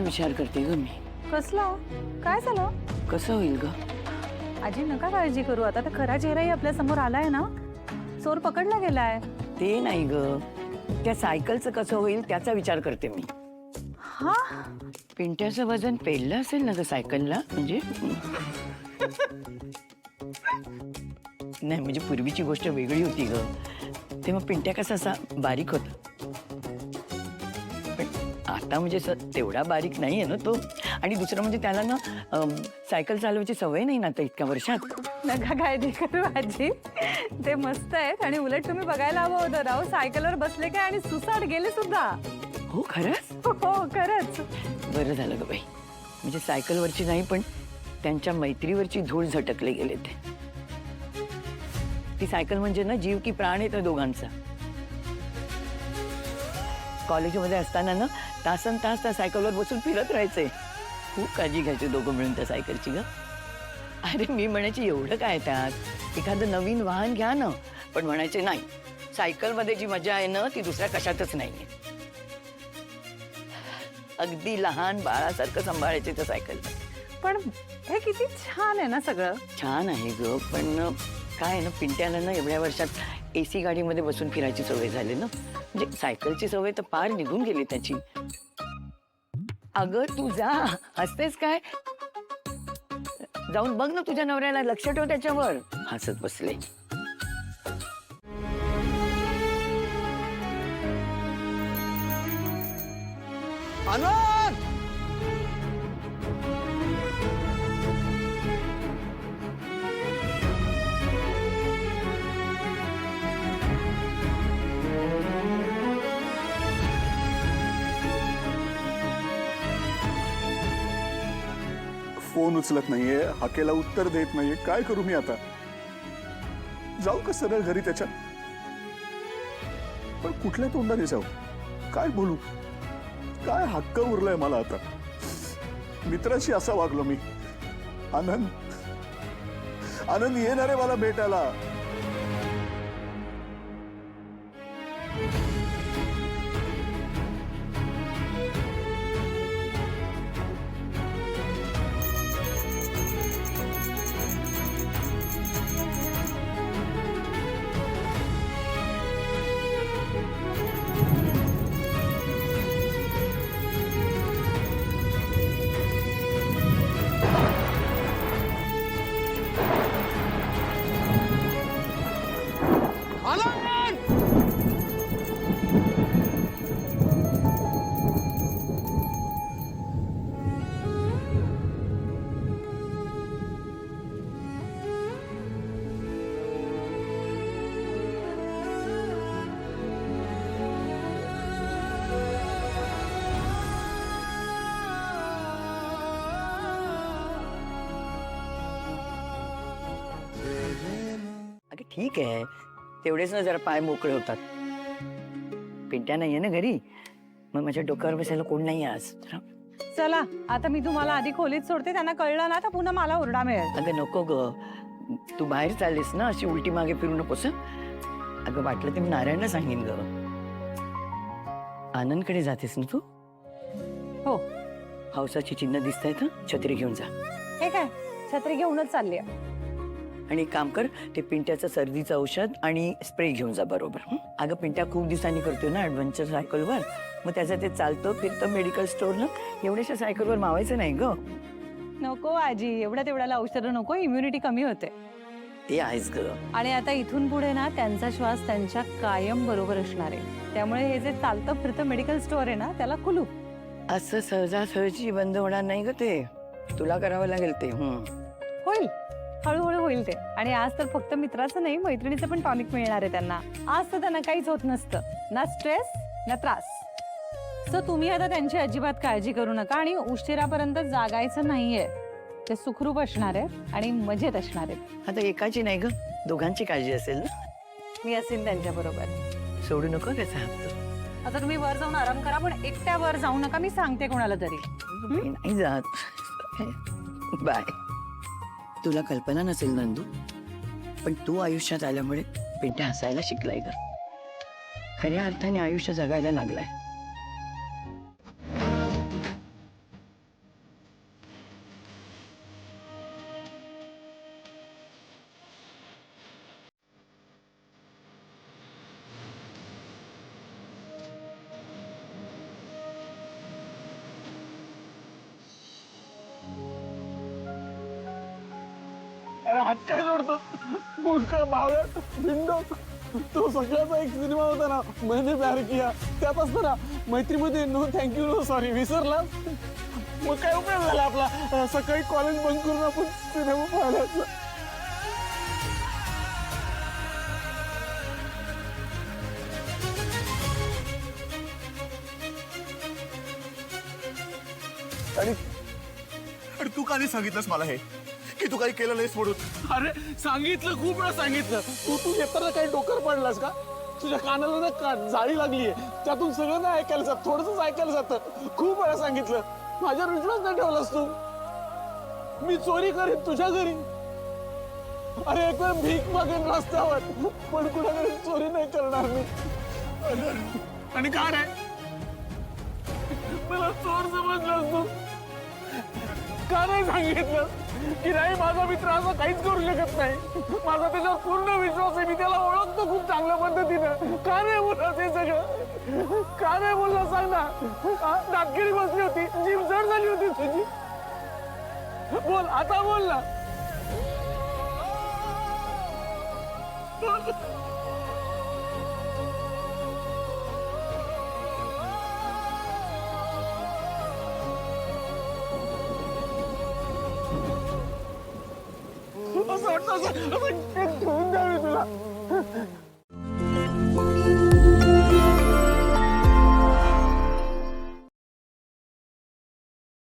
विचार करते ग मी. कसला? काय झालं? कसं होईल ग? आजी नका काळजी करू, आता तर खरा चेहराही आपल्या समोर आलाय ना. चोर पकडला गेलाय. ते नाही ग, त्या सायकलचं कसं होईल त्याचा विचार करते मी. हा, पिंट्याचं वजन पेललं असेल ना ग सायकलला, म्हणजे नाही म्हणजे पूर्वीची गोष्ट वेगळी होती ग. तेव्हा पिंट्या कसा असा बारीक होता, पण आता म्हणजे तेवढा बारीक नाहीये ना तो. आणि दुसरं म्हणजे त्याला ना सायकल चालवायची सवय नाही ना आता इतक्या वर्षात. नका काळजी करू आजी, ते मस्त आहेत. आणि उलट तुम्ही बघायला हवं होतं राव, सायकलवर बसले काय आणि सुसाट गेले सुद्धा. हो खरंच? हो खरंच. बरं झालं ग बाई, म्हणजे सायकलवरची नाही पण त्यांच्या मैत्रीवरची धूळ झटकले गेले ते. ती सायकल म्हणजे ना जीव की प्राण आहे त्या दोघांचा. कॉलेजमध्ये असताना ना तासन तास त्या सायकलवर बसून फिरत राहायचे. खूप काळजी घ्यायची दोघं मिळून त्या सायकलची ग. अरे मी म्हणायची एवढं काय त्यात, एखादं नवीन वाहन घ्या ना. पण म्हणायचे नाही, सायकलमध्ये जी मजा आहे ना ती दुसऱ्या कशातच नाहीये. अगदी लहान बाळासारखं सांभाळायचे त्या सायकल. पण हे किती छान आहे ना सगळं. छान आहे ग, पण काय आहे ना, पिंट्याला ना एवढ्या वर्षात एसी गाडीमध्ये बसून फिरायची सवय झाली ना. म्हणजे सायकलची सवय तर पार निघून गेली त्याची. अगं तू जा, हसतेस काय? जाऊन बघ ना तुझ्या नवऱ्याला, लक्ष ठेव त्याच्यावर. हसत बसले. आनंद! फोन उचलत नाहीये, हाकेला उत्तर देत नाहीये. काय करू मी आता? जाऊ का सरळ घरी त्याच्या? पण कुठल्या तोंडाने जाऊ? काय बोलू? काय हक्क उरलाय मला आता? मित्राशी असा वागलो मी. आनंद, आनंद येणार आहे मला भेटायला. अगं ठीक आहे, तेवढेच ना जरा पाय मोकळे होतात. पिंट्या नाहीये ना घरी, मग माझ्या डोक्यावर बसायला कोण नाही आज. चला आता मी तुम्हाला आधी खोलीत सोडते, त्यांना कळलं ना तर पुन्हा मला ओरडा मिळेल. अगं नको ग, तू बाहेर चाललीस ना, अशी उलटी मागे फिरू नकोस. अगं वाटलं ते मी नारायणला सांगेन ग. आनंदकडे जातेस ना तू? हो. पावसाची चिन्ह दिसत आहेत, छत्री घेऊन जा. हे काय, छत्री घेऊनच चालली. आणि एक काम कर, ते पिंट्याचं सर्दीचं औषध आणि स्प्रे घेऊन जा बरोबर. अगं पिंट्या खूप दिवसांनी करतोय ना ऍडव्हेंचर सायकलवर, मग त्याचं ते चालतं फिरतं मेडिकल स्टोअरला. एवढ्याशा सायकलवर मावायचं नाही ग. नको आजी, एवढ्या तेवढ्याला औषधं नको, इम्युनिटी कमी होते. ते आहेच ग. आणि आता इथून पुढे ना त्यांचा श्वास त्यांच्या कायम बरोबर असणार आहे. त्यामुळे हे जे चालतं फिरतं मेडिकल स्टोअर आहे ना त्याला कुलू. असं सहजासहजी बंद होणार नाही ग ते, तुला करावं लागेल ते. होईल, हळूहळू होईल ते. आणि आज तर फक्त मित्राचं नाही, मैत्रिणीचं पण टॉनिक मिळणार आहे त्यांना. आज तर त्यांना काहीच होत नसतं, ना स्ट्रेस ना त्रास. सो तुम्ही आता त्यांची अजिबात काळजी करू नका आणि उशिरापर्यंत जागायचं नाहीये. ते सुखरूप असणार आहेत आणि मजेत असणार आहेत. आता एकाची नाही ग, दोघांची काळजी असेल ना. मी असेल त्यांच्या बरोबर. सोडू नको त्याचा हात. आता तुम्ही वर जाऊन आराम करा, पण एकट्या वर जाऊ नका, मी सांगते कोणाला तरी. नाही जात. बाय. तुला कल्पना नसेल नंदू, पण तू आयुष्यात आल्यामुळे पिंट्या हसायला शिकलाय ग. खऱ्या अर्थाने आयुष्य जगायला लागलाय. हात काय जोडतो मूर्ख भावड्या भिंडो. तो सगळ्याचा एक सिनेमा होता ना, मैंने प्यार किया, त्यात असतं ना मैत्रीमध्ये नो थँक्यू नो सॉरी, विसरला. मग काय उपयोग झाला आपला, सकाळी कॉलेज बंद करून आपण सिनेमा पाहायला. आणि आणि तू का नाही सांगितलंस मला हे की तू काही केलं नाहीस म्हणून? अरे सांगितलं, खूप वेळा सांगितलं. तू येताना काही डोकर पडलास का? तुझ्या कानाला ना जाळी लागलीये, त्यातून सगळं नाही ऐकायला जात, थोडंच ऐकायला जातं. खूप वेळा सांगितलं, माझ्यावर विश्वास नाही ठेवलास तू. मी चोरी करीन तुझ्या घरी, अरे एक वेळ भीक मागेन रस्त्यावर, पण कुणाकडे चोरी नाही करणार मी. आणि काय रे, मला चोर समजलास तू? का नाही सांगितलं की नाही माझा मित्र असं काहीच करू शकत नाही, माझा त्याच्यावर पूर्ण विश्वास आहे, मी त्याला ओळखतो खूप चांगल्या पद्धतीनं. का नाही बोलला ते सगळं? का नाही बोलला सांग ना? दातगिरी बसली होती, जीभ जड झाली होती तुझी. बोल आता, बोल ना. असं वाटतं असं ठेवून द्यावी तुला.